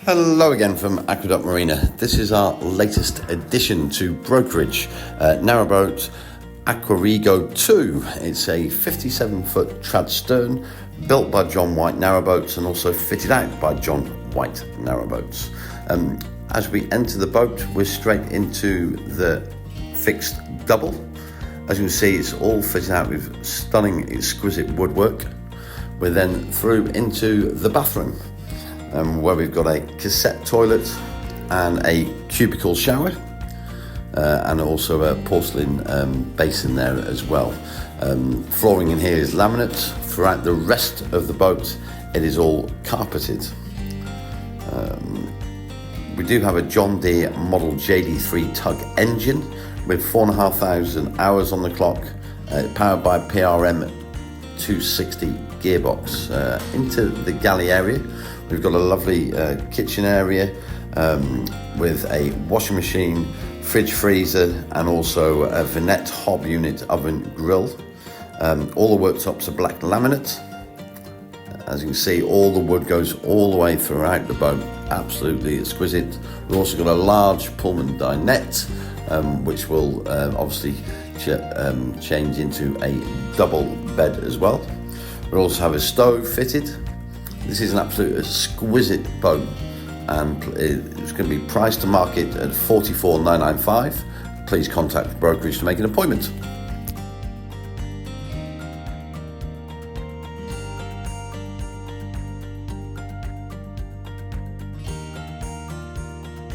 Hello again from Aquarigo Marina. This is our latest addition to brokerage, Narrowboat Aquarigo 2. It's a 57-foot trad stern built by John White Narrowboats and also fitted out by John White Narrowboats. As we enter the boat, we're straight into the fixed double. As you can see, it's all fitted out with stunning, exquisite woodwork. We're then through into the bathroom, where we've got a cassette toilet and a cubicle shower, and also a porcelain basin there as well. Flooring in here is laminate. Throughout the rest of the boat, it is all carpeted. We do have a John Deere model JD3 tug engine with 4,500 hours on the clock, powered by PRM 260 gearbox. Into the galley area, we've got a lovely kitchen area with a washing machine, fridge, freezer, and also a Vinette hob unit oven grill. All the worktops are black laminate. As you can see, all the wood goes all the way throughout the boat. Absolutely exquisite. We've also got a large Pullman dinette, which will obviously change into a double bed as well. We also have a stove fitted. This is an absolute exquisite boat, and it's going to be priced to market at $44,995. Please contact the brokerage to make an appointment.